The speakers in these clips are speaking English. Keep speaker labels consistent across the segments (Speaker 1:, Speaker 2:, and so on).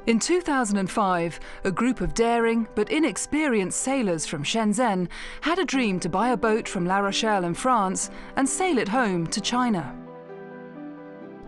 Speaker 1: In 2005, a group of daring but inexperienced sailors from Shenzhen had a dream to buy a boat from La Rochelle in France and sail it home to China.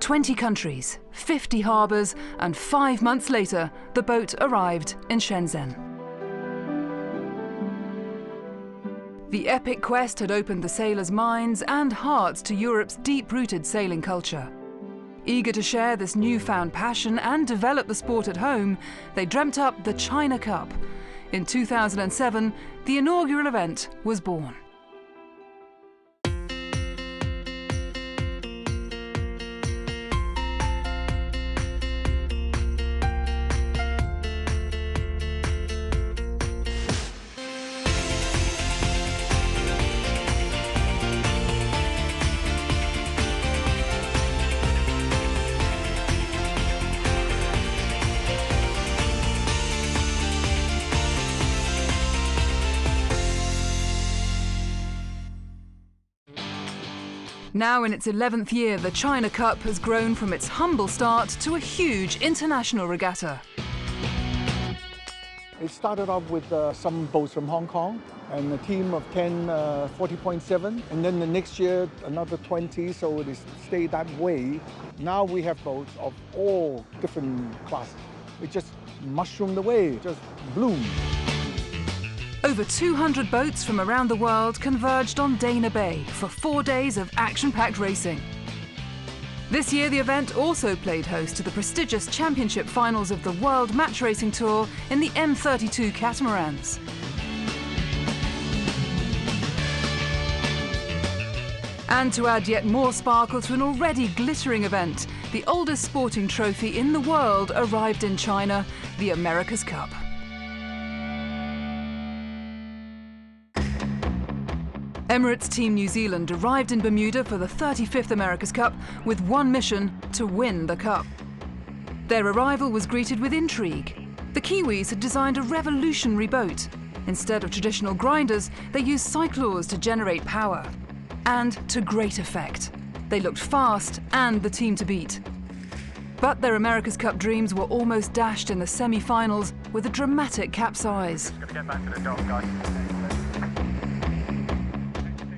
Speaker 1: 20 countries, 50 harbours, and 5 months later, the boat arrived in Shenzhen. The epic quest had opened the sailors' minds and hearts to Europe's deep-rooted sailing culture. Eager to share this newfound passion and develop the sport at home, they dreamt up the China Cup. In 2007, the inaugural event was born. Now in its 11th year, the China Cup has grown from its humble start to a huge international regatta.
Speaker 2: It started off with some boats from Hong Kong and a team of 10 40.7, and then the next year another 20, so it stayed that way. Now we have boats of all different classes. It just mushroomed away, just bloomed.
Speaker 1: Over 200 boats from around the world converged on Dana Bay for 4 days of action-packed racing. This year, the event also played host to the prestigious championship finals of the World Match Racing Tour in the M32 catamarans. And to add yet more sparkle to an already glittering event, the oldest sporting trophy in the world arrived in China, the America's Cup. Emirates Team New Zealand arrived in Bermuda for the 35th America's Cup with one mission: to win the Cup. Their arrival was greeted with intrigue. The Kiwis had designed a revolutionary boat. Instead of traditional grinders, they used cyclores to generate power. And to great effect. They looked fast and the team to beat. But their America's Cup dreams were almost dashed in the semi-finals with a dramatic capsize.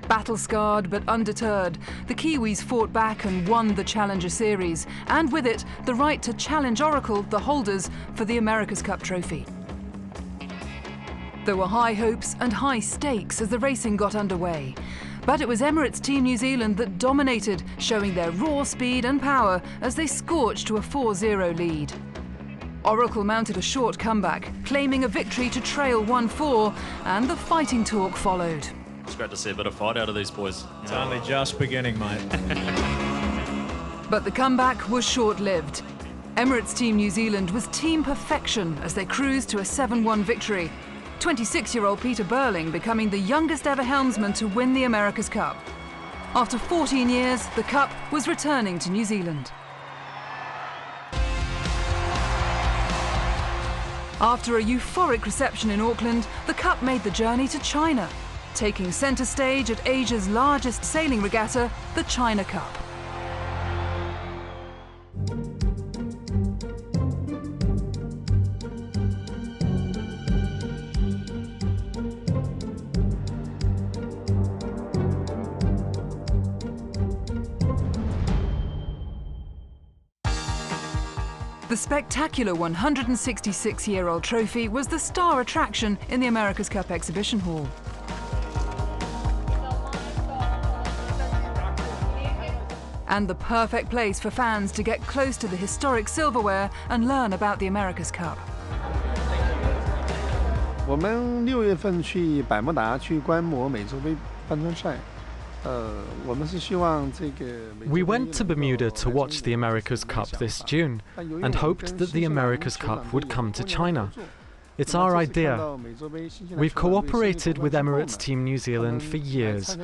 Speaker 1: Battle-scarred but undeterred, the Kiwis fought back and won the Challenger Series, and with it, the right to challenge Oracle, the holders, for the America's Cup trophy. There were high hopes and high stakes as the racing got underway. But it was Emirates Team New Zealand that dominated, showing their raw speed and power as they scorched to a 4-0 lead. Oracle mounted a short comeback, claiming a victory to trail 1-4, and the fighting talk followed.
Speaker 3: It's great to see a bit of fight out of these boys.
Speaker 4: It's only just beginning, mate.
Speaker 1: But the comeback was short-lived. Emirates Team New Zealand was team perfection as they cruised to a 7-1 victory. 26-year-old Peter Burling becoming the youngest ever helmsman to win the America's Cup. After 14 years, the Cup was returning to New Zealand. After a euphoric reception in Auckland, the Cup made the journey to China, taking centre stage at Asia's largest sailing regatta, the China Cup. The spectacular 166-year-old trophy was the star attraction in the America's Cup exhibition hall. And the perfect place for fans to get close to the historic silverware and learn about the America's Cup.
Speaker 5: 我们6月份去百慕达去观摩美洲杯帆船赛。
Speaker 6: We went to Bermuda to watch the America's Cup this June and hoped that the America's Cup would come to China. It's our idea. We've cooperated with Emirates Team New Zealand for years.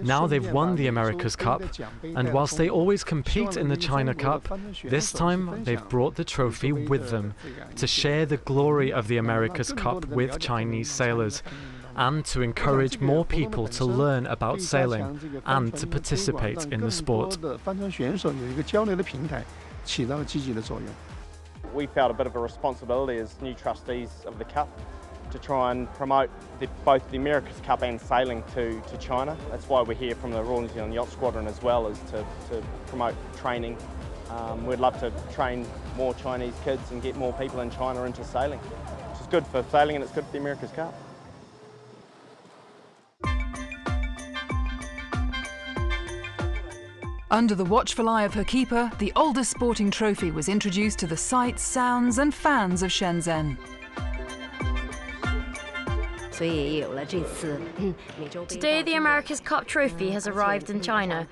Speaker 6: Now they've won the America's Cup, and whilst they always compete in the China Cup, this time they've brought the trophy with them to share the glory of the America's Cup with Chinese sailors, and to encourage more people to learn about sailing and to participate in the sport.
Speaker 7: we felt a bit of a responsibility as new trustees of the Cup to try and promote both the America's Cup and sailing to China. That's why we're here from the Royal New Zealand Yacht Squadron as well, as to promote training. We'd love to train more Chinese kids and get more people in China into sailing, which is good for sailing and it's good for the America's Cup.
Speaker 1: Under the watchful eye of her keeper, the oldest sporting trophy was introduced to the sights, sounds and fans of Shenzhen.
Speaker 8: Today the America's Cup trophy has arrived in China.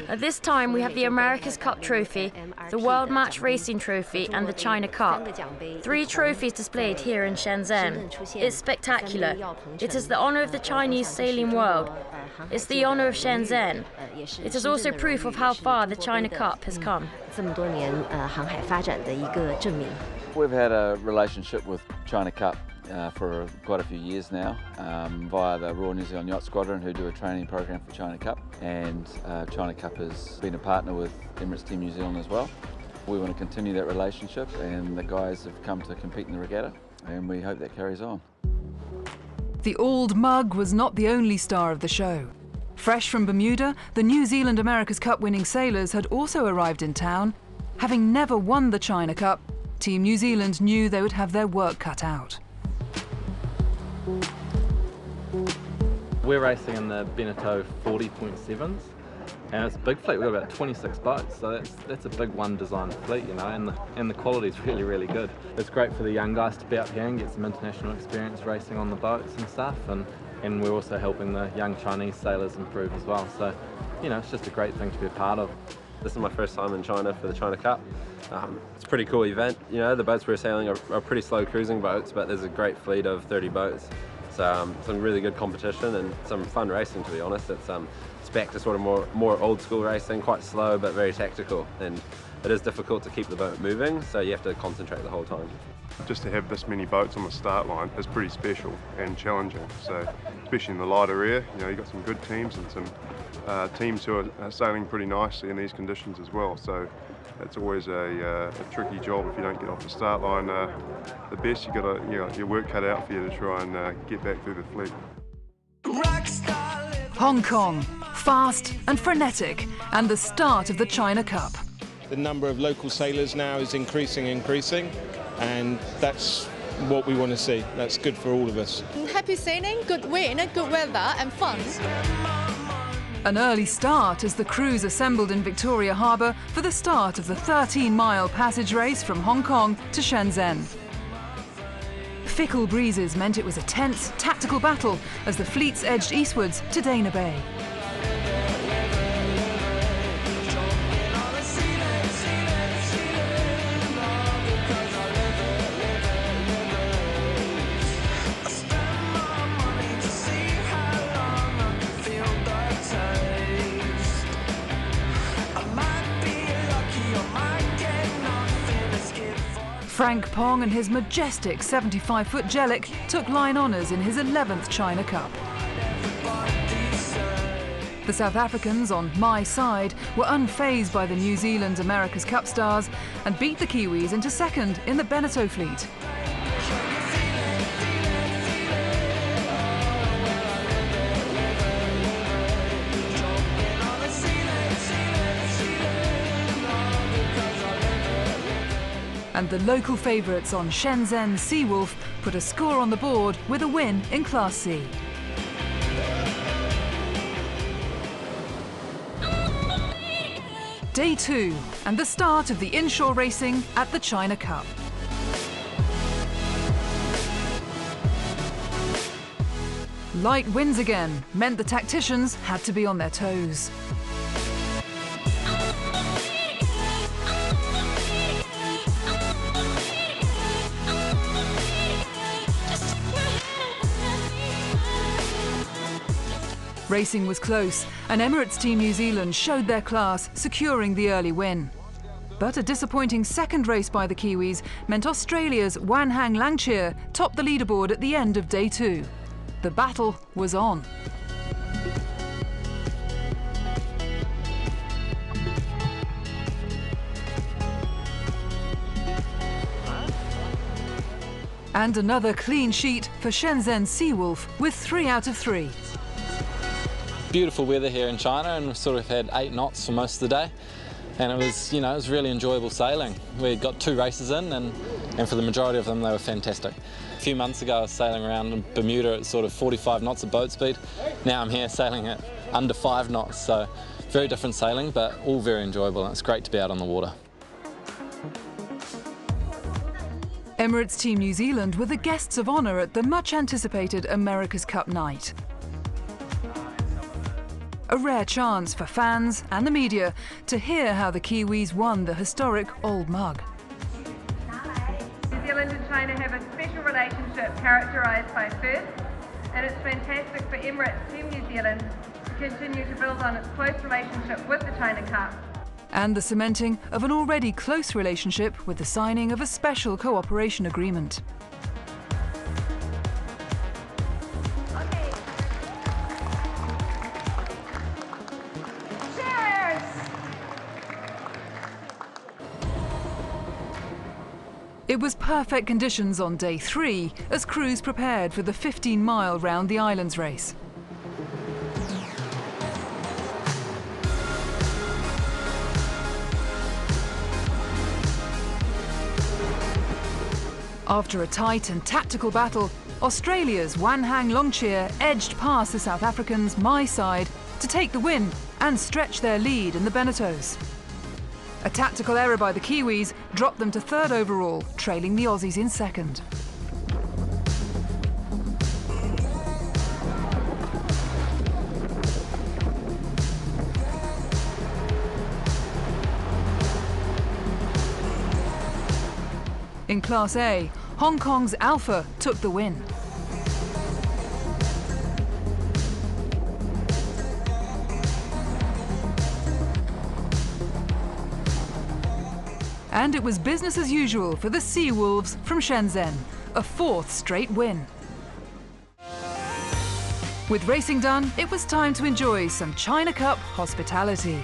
Speaker 8: At this time we have the America's Cup trophy, the World Match Racing Trophy and the China Cup. 3 trophies displayed here in Shenzhen. It's spectacular. It is the honour of the Chinese sailing world. It's the honour of Shenzhen. It is also proof of how far the China Cup has come.
Speaker 9: We've had a relationship with China Cup for quite a few years now via the Royal New Zealand Yacht Squadron, who do a training program for China Cup, and China Cup has been a partner with Emirates Team New Zealand as well. We want to continue that relationship, and the guys have come to compete in the regatta, and we hope that carries on.
Speaker 1: The Old Mug was not the only star of the show. Fresh from Bermuda, the New Zealand America's Cup winning sailors had also arrived in town. Having never won the China Cup, Team New Zealand knew they would have their work cut out.
Speaker 10: We're racing in the Beneteau 40.7s, and it's a big fleet. We've got about 26 boats, so that's a big one design fleet, you know, and the quality is really, really good. It's great for the young guys to be out here and get some international experience racing on the boats and stuff, and we're also helping the young Chinese sailors improve as well. So, you know, it's just a great thing to be a part of.
Speaker 11: This is my first time in China for the China Cup. It's a pretty cool event. You know, the boats we're sailing are pretty slow cruising boats, but there's a great fleet of 30 boats. So some really good competition and some fun racing, to be honest. It's back to sort of more old school racing, quite slow but very tactical. And it is difficult to keep the boat moving, so you have to concentrate the whole time.
Speaker 12: Just to have this many boats on the start line is pretty special and challenging. So, especially in the lighter area, you know, you've got some good teams and some teams who are sailing pretty nicely in these conditions as well. So, it's always a tricky job if you don't get off the start line the best. You've got your work cut out for you to try and get back through the fleet.
Speaker 1: Hong Kong, fast and frenetic, and the start of the China Cup.
Speaker 13: The number of local sailors now is increasing, and that's what we want to see. That's good for all of us.
Speaker 14: Happy sailing, good wind, good weather and fun.
Speaker 1: An early start as the crews assembled in Victoria Harbour for the start of the 13-mile passage race from Hong Kong to Shenzhen. Fickle breezes meant it was a tense, tactical battle as the fleets edged eastwards to Dana Bay. Frank Pong and his majestic 75-foot Jellic took line honours in his 11th China Cup. The South Africans on my side were unfazed by the New Zealand America's Cup stars and beat the Kiwis into second in the Beneteau fleet. And the local favourites on Shenzhen Seawolf put a score on the board with a win in Class C. Day 2 and the start of the inshore racing at the China Cup. Light winds again meant the tacticians had to be on their toes. Racing was close, and Emirates Team New Zealand showed their class, securing the early win. But a disappointing second race by the Kiwis meant Australia's Wan Hang Langcheer topped the leaderboard at the end of Day 2. The battle was on. And another clean sheet for Shenzhen Seawolf with 3 out of 3.
Speaker 10: Beautiful weather here in China, and we've sort of had 8 knots for most of the day. And it was, it was really enjoyable sailing. We got 2 races in, and for the majority of them, they were fantastic. A few months ago, I was sailing around in Bermuda at sort of 45 knots at boat speed. Now I'm here sailing at under 5 knots, so very different sailing, but all very enjoyable, and it's great to be out on the water.
Speaker 1: Emirates Team New Zealand were the guests of honour at the much-anticipated America's Cup night. A rare chance for fans and the media to hear how the Kiwis won the historic Old Mug.
Speaker 15: New Zealand and China have a special relationship characterised by firsts, and it's fantastic for Emirates Team New Zealand to continue to build on its close relationship with the China Cup.
Speaker 1: And the cementing of an already close relationship with the signing of a special cooperation agreement. It was perfect conditions on day 3 as crews prepared for the 15-mile round the islands race. After a tight and tactical battle, Australia's Wanhang Longcheer edged past the South Africans' My Side to take the win and stretch their lead in the Beneteaus. A tactical error by the Kiwis dropped them to 3rd overall, trailing the Aussies in 2nd. In Class A, Hong Kong's Alpha took the win. And it was business as usual for the Sea Wolves from Shenzhen, a 4th straight win. With racing done, it was time to enjoy some China Cup hospitality.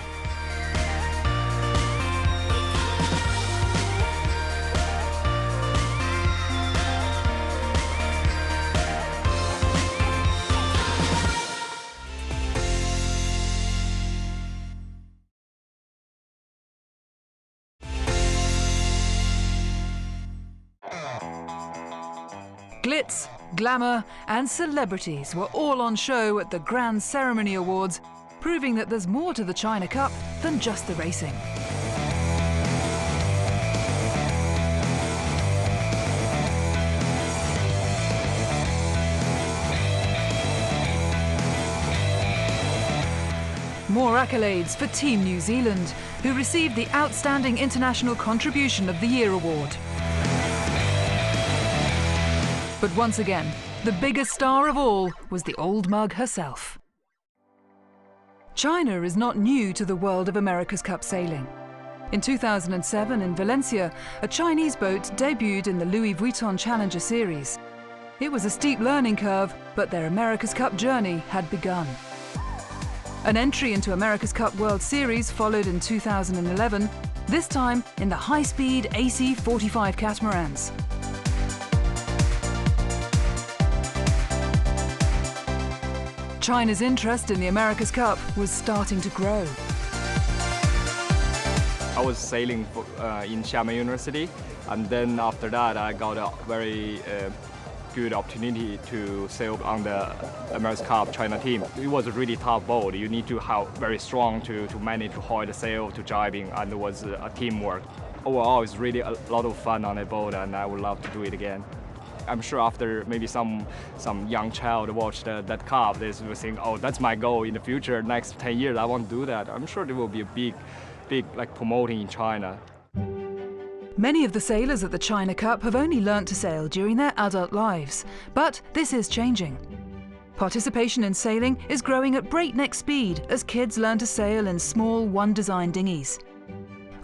Speaker 1: Glitz, glamour and celebrities were all on show at the Grand Ceremony Awards, proving that there's more to the China Cup than just the racing. More accolades for Team New Zealand, who received the Outstanding International Contribution of the Year award. But once again, the biggest star of all was the Old Mug herself. China is not new to the world of America's Cup sailing. In 2007 in Valencia, a Chinese boat debuted in the Louis Vuitton Challenger Series. It was a steep learning curve, but their America's Cup journey had begun. An entry into America's Cup World Series followed in 2011, this time in the high-speed AC-45 catamarans. China's interest in the America's Cup was starting to grow.
Speaker 16: I was sailing in Xiamen University, and then after that I got a very good opportunity to sail on the America's Cup China team. It was a really tough boat. You need to have very strong to manage to hoist the sail, to jibing, and it was a teamwork. Overall, it's really a lot of fun on a boat, and I would love to do it again. I'm sure after maybe some young child watched that cup, they will think, oh, that's my goal in the future. Next 10 years, I want to do that. I'm sure there will be a big like promoting in China.
Speaker 1: Many of the sailors at the China Cup have only learnt to sail during their adult lives, but this is changing. Participation in sailing is growing at breakneck speed as kids learn to sail in small one-design dinghies.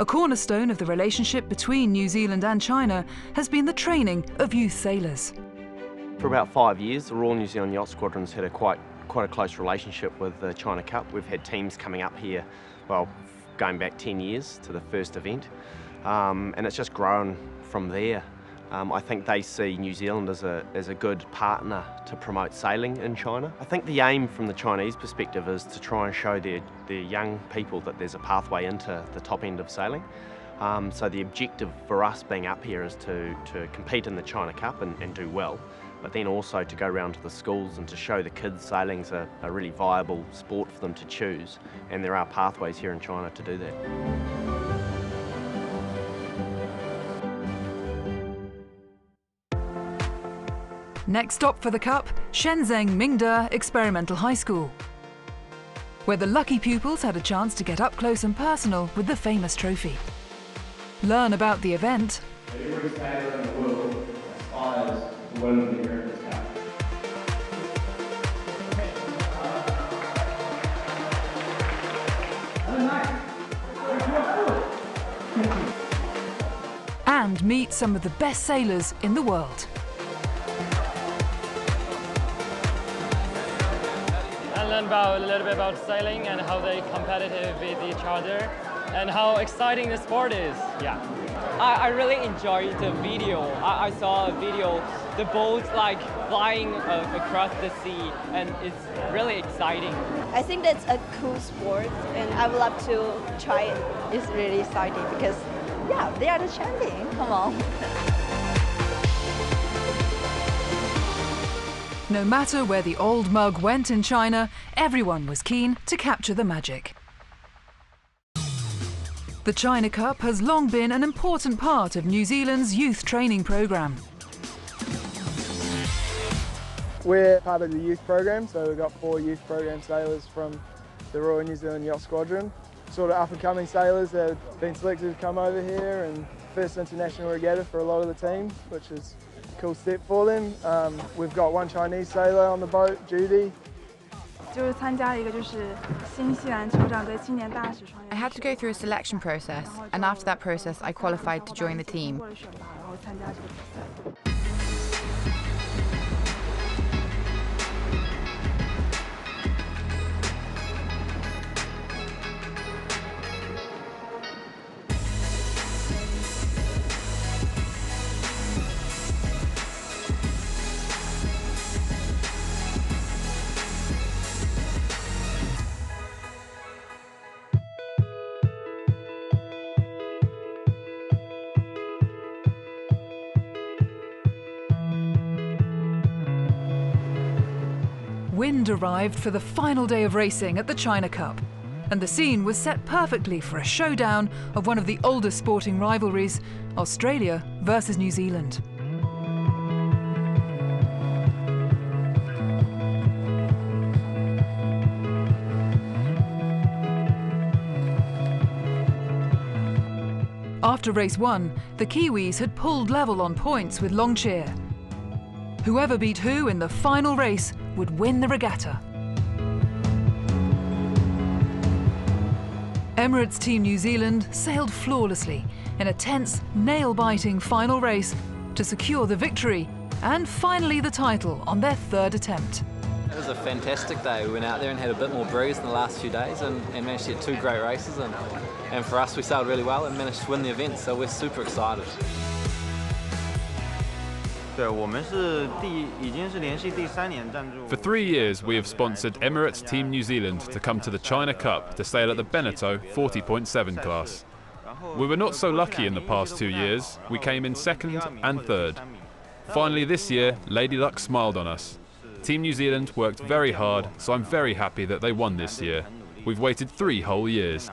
Speaker 1: A cornerstone of the relationship between New Zealand and China has been the training of youth sailors.
Speaker 17: For about 5 years, the Royal New Zealand Yacht Squadron's had quite a close relationship with the China Cup. We've had teams coming up here, well, going back 10 years to the first event, and it's just grown from there. I think they see New Zealand as a good partner to promote sailing in China. I think the aim from the Chinese perspective is to try and show their young people that there's a pathway into the top end of sailing. So the objective for us being up here is to compete in the China Cup and do well, but then also to go around to the schools and to show the kids sailing's a really viable sport for them to choose, and there are pathways here in China to do that.
Speaker 1: Next stop for the Cup, Shenzhen Mingde Experimental High School, where the lucky pupils had a chance to get up close and personal with the famous trophy. Learn about the event.
Speaker 18: Every sailor in the world aspires to win the Emirates Cup.
Speaker 1: And meet some of the best sailors in the world.
Speaker 19: And learn a little bit about sailing and how they're competitive with each other and how exciting the sport is.
Speaker 20: Yeah, I really enjoyed the video. I saw a video, the boats like flying across the sea, and it's really exciting.
Speaker 21: I think that's a cool sport, and I would love to try it. It's really exciting because, yeah, they are the champion. Come on.
Speaker 1: No matter where the old mug went in China, everyone was keen to capture the magic. The China Cup has long been an important part of New Zealand's youth training programme.
Speaker 22: We're part of the youth program, so we've got 4 youth program sailors from the Royal New Zealand Yacht Squadron. Sort of up-and-coming sailors that have been selected to come over here, and first international regatta for a lot of the team, which is a cool step for them. We've got 1 Chinese sailor on the boat, Judy.
Speaker 23: I had to go through a selection process, and after that process I qualified to join the team.
Speaker 1: Wind arrived for the final day of racing at the China Cup, and the scene was set perfectly for a showdown of one of the oldest sporting rivalries, Australia versus New Zealand. After race 1, the Kiwis had pulled level on points with Longcheer. Whoever beat who in the final race would win the regatta. Emirates Team New Zealand sailed flawlessly in a tense, nail-biting final race to secure the victory and finally the title on their 3rd attempt.
Speaker 24: It was a fantastic day. We went out there and had a bit more breeze in the last few days and managed to get 2 great races, and for us we sailed really well and managed to win the event, so we're super excited.
Speaker 25: For 3 years, we have sponsored Emirates Team New Zealand to come to the China Cup to sail at the Beneteau 40.7 class. We were not so lucky in the past 2 years. We came in 2nd and 3rd. Finally this year, Lady Luck smiled on us. Team New Zealand worked very hard, so I'm very happy that they won this year. We've waited 3 whole years.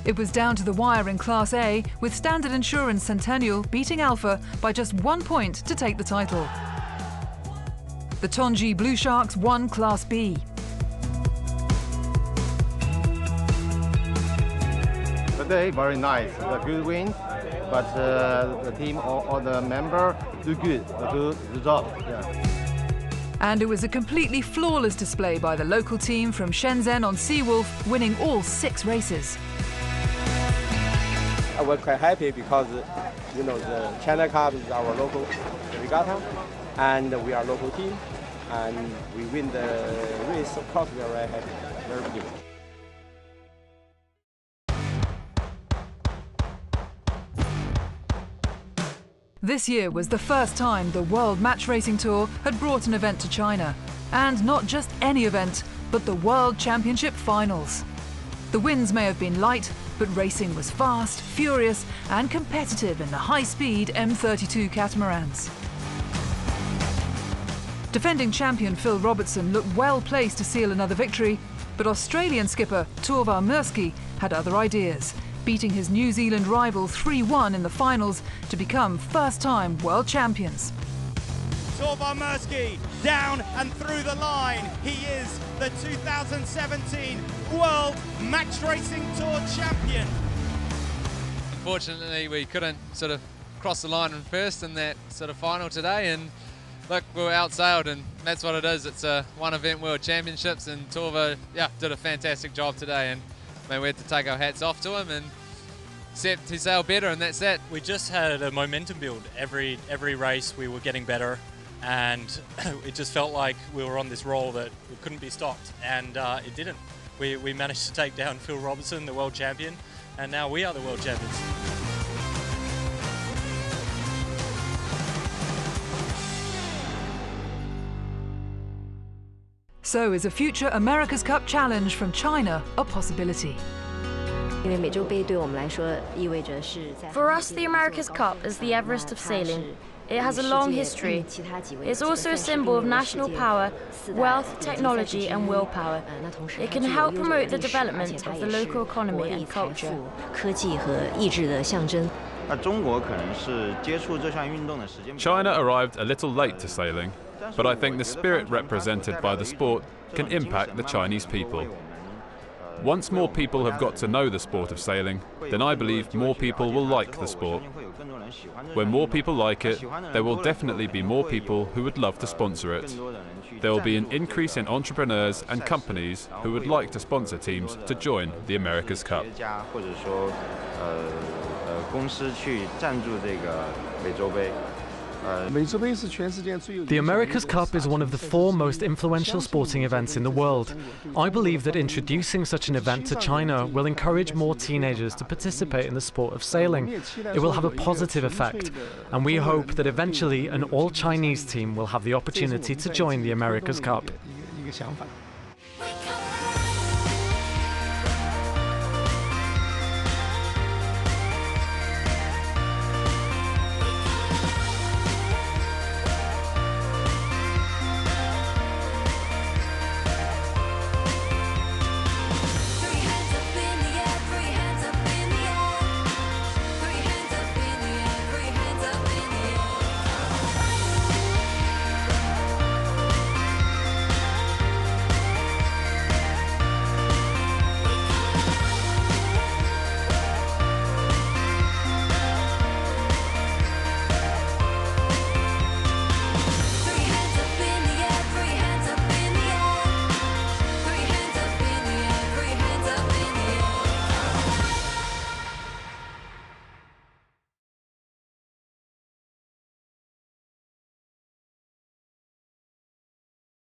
Speaker 1: It was down to the wire in Class A, with Standard Insurance Centennial beating Alpha by just 1 point to take the title. The Tonji Blue Sharks won Class B.
Speaker 5: Today, very nice, a good win, but the team or the member do good, do the job. Yeah.
Speaker 1: And it was a completely flawless display by the local team from Shenzhen on Seawolf, winning all 6 races.
Speaker 26: We're quite happy because, you know, the China Cup is our local regatta, and we are a local team, and we win the race. Of course, we are very happy, very pleased.
Speaker 1: This year was the first time the World Match Racing Tour had brought an event to China. And not just any event, but the World Championship Finals. The winds may have been light, but racing was fast, furious and competitive in the high-speed M32 catamarans. Defending champion Phil Robertson looked well placed to seal another victory, but Australian skipper Torvar Murski had other ideas, beating his New Zealand rival 3-1 in the finals to become first-time world champions.
Speaker 2: Torvar Murski down and through the line. He is the 2017 World Match Racing Tour champion.
Speaker 3: Unfortunately, we couldn't sort of cross the line in first in that sort of final today, and look, we were outsailed, and that's what it is. It's a one event World Championships, and Torvar, did a fantastic job today, and we had to take our hats off to him, and except he sailed better, and that's that.
Speaker 4: We just had a momentum build. Every race we were getting better, and it just felt like we were on this roll that it couldn't be stopped, and it didn't. We managed to take down Phil Robertson, the world champion, and now we are the world champions.
Speaker 1: So is a future America's Cup challenge from China a possibility?
Speaker 6: For us, the America's Cup is the Everest of sailing. It has a long history. It's also a symbol of national power, wealth, technology and willpower. It can help promote the development of the local economy and culture.
Speaker 25: China arrived a little late to sailing, but I think the spirit represented by the sport can impact the Chinese people. Once more people have got to know the sport of sailing, then I believe more people will like the sport. When more people like it, there will definitely be more people who would love to sponsor it. There will be an increase in entrepreneurs and companies who would like to sponsor teams to join the America's Cup.
Speaker 7: The America's Cup is one of the 4 most influential sporting events in the world. I believe that introducing such an event to China will encourage more teenagers to participate in the sport of sailing. It will have a positive effect, and we hope that eventually an all-Chinese team will have the opportunity to join the America's Cup.